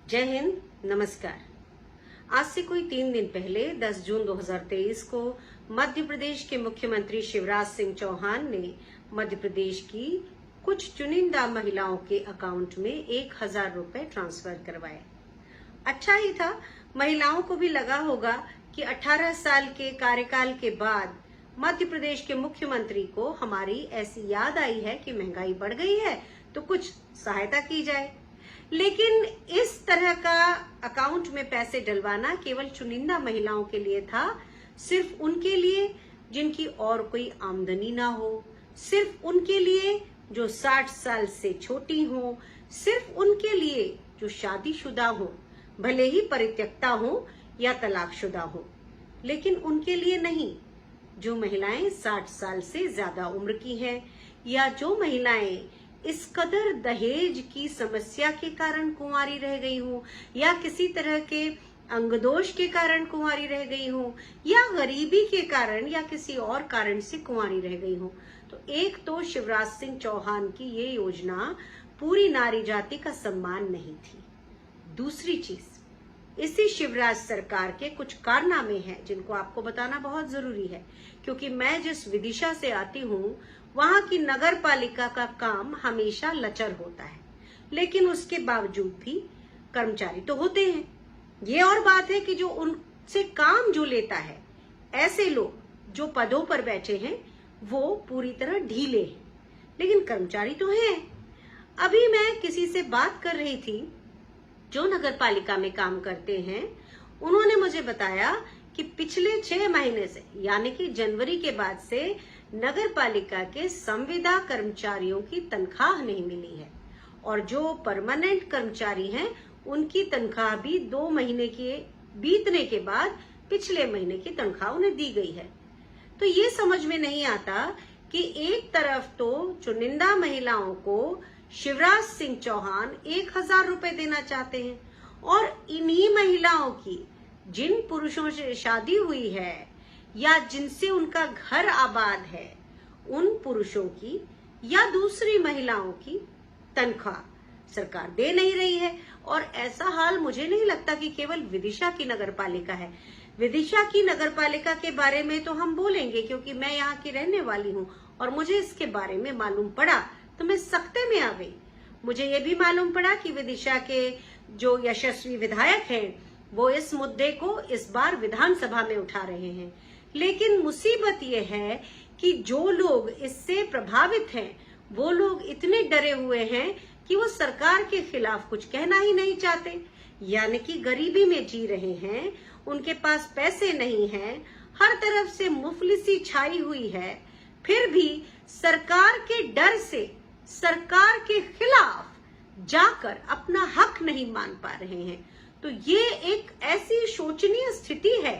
जय हिंद, नमस्कार। आज से कोई 3 दिन पहले 10 जून 2023 को मध्य प्रदेश के मुख्यमंत्री शिवराज सिंह चौहान ने मध्य प्रदेश की कुछ चुनिंदा महिलाओं के अकाउंट में 1000 रुपए ट्रांसफर करवाए। अच्छा ही था, महिलाओं को भी लगा होगा कि 18 साल के कार्यकाल के बाद मध्य प्रदेश के मुख्यमंत्री को हमारी ऐसी याद आई है कि महंगाई बढ़ गई है तो कुछ सहायता की जाए। लेकिन इस तरह का अकाउंट में पैसे डलवाना केवल चुनिंदा महिलाओं के लिए था, सिर्फ उनके लिए जिनकी और कोई आमदनी ना हो, सिर्फ उनके लिए जो 60 साल से छोटी हो, सिर्फ उनके लिए जो शादीशुदा हो, भले ही परित्यक्ता हो या तलाकशुदा हो, लेकिन उनके लिए नहीं जो महिलाएं 60 साल से ज्यादा उम्र की हैं या जो महिलाएं इस कदर दहेज की समस्या के कारण कुंवारी रह गई हूं या किसी तरह के अंगदोष के कारण कुंवारी रह गई हूं या गरीबी के कारण या किसी और कारण से कुंवारी रह गई हूं। तो एक तो शिवराज सिंह चौहान की ये योजना पूरी नारी जाति का सम्मान नहीं थी। दूसरी चीज, इसी शिवराज सरकार के कुछ कारनामे हैं जिनको आपको बताना बहुत जरूरी है, क्योंकि मैं जिस विदिशा से आती हूँ वहां की नगर पालिका का काम हमेशा लचर होता है, लेकिन उसके बावजूद भी कर्मचारी तो होते हैं। ये और बात है कि जो उनसे काम जो लेता है, ऐसे लोग जो पदों पर बैठे हैं वो पूरी तरह ढीले हैं, लेकिन कर्मचारी तो हैं। अभी मैं किसी से बात कर रही थी जो नगर पालिका में काम करते हैं, उन्होंने मुझे बताया कि पिछले 6 महीने से यानी कि जनवरी के बाद से नगर पालिका के संविदा कर्मचारियों की तनख्वाह नहीं मिली है और जो परमानेंट कर्मचारी हैं उनकी तनख्वाह भी 2 महीने के बीतने के बाद पिछले महीने की तनख्वाह उन्हें दी गई है। तो ये समझ में नहीं आता कि एक तरफ तो चुनिंदा महिलाओं को शिवराज सिंह चौहान 1000 रुपए देना चाहते हैं और इन्हीं महिलाओं की जिन पुरुषों से शादी हुई है या जिनसे उनका घर आबाद है, उन पुरुषों की या दूसरी महिलाओं की तनख्वाह सरकार दे नहीं रही है। और ऐसा हाल मुझे नहीं लगता कि केवल विदिशा की नगर पालिका है। विदिशा की नगर पालिका के बारे में तो हम बोलेंगे क्योंकि मैं यहाँ की रहने वाली हूँ और मुझे इसके बारे में मालूम पड़ा तो मैं सख्ते में आ गई। मुझे ये भी मालूम पड़ा कि विदिशा के जो यशस्वी विधायक हैं वो इस मुद्दे को इस बार विधानसभा में उठा रहे हैं, लेकिन मुसीबत ये है कि जो लोग इससे प्रभावित हैं वो लोग इतने डरे हुए हैं कि वो सरकार के खिलाफ कुछ कहना ही नहीं चाहते, यानी कि गरीबी में जी रहे हैं, उनके पास पैसे नहीं हैं, हर तरफ से मुफलिसी छाई हुई है, फिर भी सरकार के डर से सरकार के खिलाफ जाकर अपना हक नहीं मान पा रहे हैं। तो ये एक ऐसी शोचनीय स्थिति है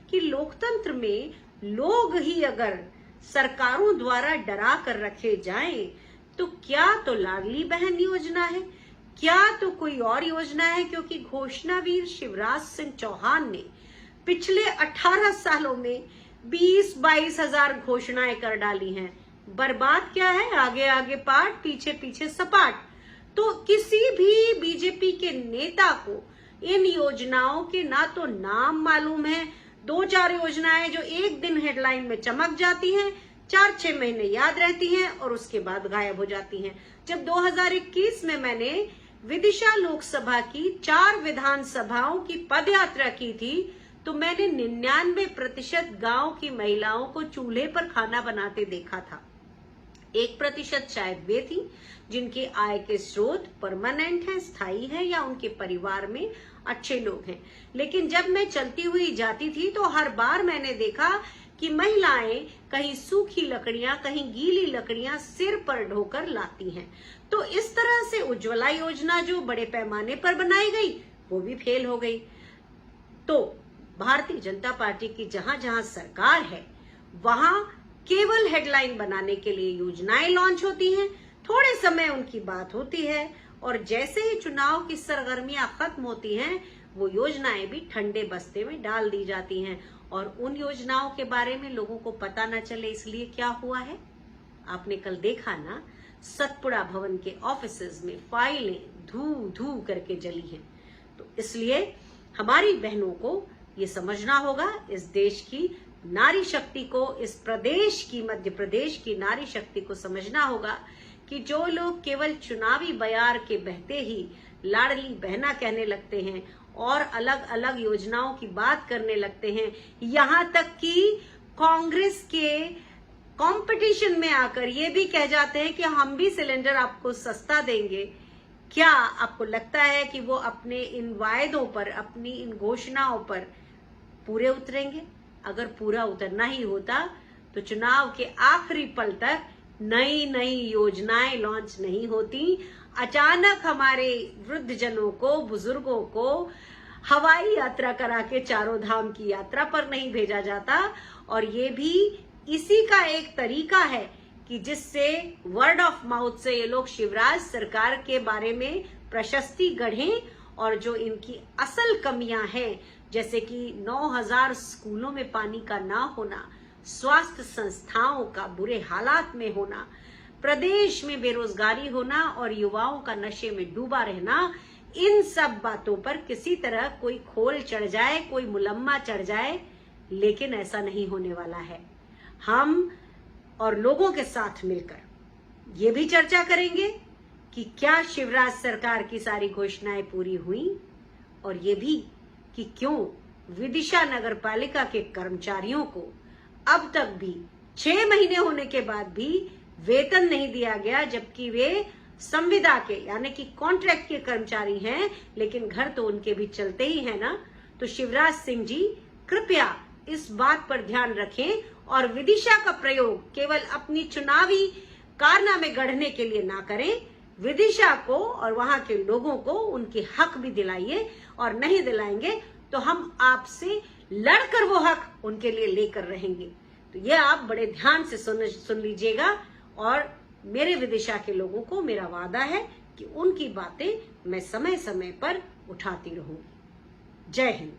कि लोकतंत्र में लोग ही अगर सरकारों द्वारा डरा कर रखे जाएं तो क्या तो लाडली बहन योजना है, क्या तो कोई और योजना है, क्योंकि घोषणावीर शिवराज सिंह चौहान ने पिछले 18 सालों में 20-22 हजार घोषणाएं कर डाली हैं। बर्बाद क्या है, आगे आगे पाठ पीछे पीछे सपाट। तो किसी भी बीजेपी के नेता को इन योजनाओं के ना तो नाम मालूम है, 2-4 योजनाएं जो एक दिन हेडलाइन में चमक जाती हैं, 4-6 महीने याद रहती हैं और उसके बाद गायब हो जाती हैं। जब 2021 में मैंने विदिशा लोकसभा की 4 विधानसभाओं की पदयात्रा की थी तो मैंने 99% गांव की महिलाओं को चूल्हे पर खाना बनाते देखा था। 1% शायद वे थी जिनके आय के स्रोत परमानेंट हैं, स्थायी है या उनके परिवार में अच्छे लोग हैं। लेकिन जब मैं चलती हुई जाती थी तो हर बार मैंने देखा कि महिलाएं कहीं सूखी लकड़ियां कहीं गीली लकड़ियां सिर पर ढोकर लाती हैं। तो इस तरह से उज्ज्वला योजना जो बड़े पैमाने पर बनाई गई वो भी फेल हो गई। तो भारतीय जनता पार्टी की जहां जहां सरकार है वहां केवल हेडलाइन बनाने के लिए योजनाएं लॉन्च होती हैं, थोड़े समय उनकी बात होती है और जैसे ही चुनाव की सरगर्मियां खत्म होती हैं वो योजनाएं भी ठंडे बस्ते में डाल दी जाती हैं और उन योजनाओं के बारे में लोगों को पता न चले इसलिए क्या हुआ है, आपने कल देखा ना, सतपुड़ा भवन के ऑफिसेज में फाइलें धू धू करके जली हैं। तो इसलिए हमारी बहनों को ये समझना होगा, इस देश की नारी शक्ति को, इस प्रदेश की, मध्य प्रदेश की नारी शक्ति को समझना होगा कि जो लोग केवल चुनावी बयार के बहते ही लाडली बहना कहने लगते हैं और अलग अलग योजनाओं की बात करने लगते हैं, यहाँ तक कि कांग्रेस के कंपटीशन में आकर ये भी कह जाते हैं कि हम भी सिलेंडर आपको सस्ता देंगे, क्या आपको लगता है कि वो अपने इन वायदों पर, अपनी इन घोषणाओं पर पूरे उतरेंगे? अगर पूरा उतरना ही होता तो चुनाव के आखिरी पल तक नई नई योजनाएं लॉन्च नहीं होती। अचानक हमारे वृद्धजनों को, बुजुर्गों को हवाई यात्रा करा के चारों धाम की यात्रा पर नहीं भेजा जाता। और ये भी इसी का एक तरीका है कि जिससे वर्ड ऑफ माउथ से ये लोग शिवराज सरकार के बारे में प्रशस्ति गढ़ें और जो इनकी असल कमियां हैं, जैसे कि 9000 स्कूलों में पानी का ना होना, स्वास्थ्य संस्थाओं का बुरे हालात में होना, प्रदेश में बेरोजगारी होना और युवाओं का नशे में डूबा रहना, इन सब बातों पर किसी तरह कोई खोल चढ़ जाए, कोई मुलम्मा चढ़ जाए, लेकिन ऐसा नहीं होने वाला है। हम और लोगों के साथ मिलकर ये भी चर्चा करेंगे कि क्या शिवराज सरकार की सारी घोषणाएं पूरी हुई, और ये भी कि क्यों विदिशा नगर पालिका के कर्मचारियों को अब तक भी 6 महीने होने के बाद भी वेतन नहीं दिया गया, जबकि वे संविदा के यानी कि कॉन्ट्रैक्ट के कर्मचारी हैं, लेकिन घर तो उनके भी चलते ही है ना। तो शिवराज सिंह जी कृपया इस बात पर ध्यान रखें और विदिशा का प्रयोग केवल अपनी चुनावी कारनामे गढ़ने के लिए ना करें। विदिशा को और वहां के लोगों को उनके हक भी दिलाइए, और नहीं दिलाएंगे तो हम आपसे लड़कर वो हक उनके लिए लेकर रहेंगे। तो ये आप बड़े ध्यान से सुन लीजिएगा, और मेरे विदिशा के लोगों को मेरा वादा है कि उनकी बातें मैं समय समय पर उठाती रहूंगी। जय हिंद।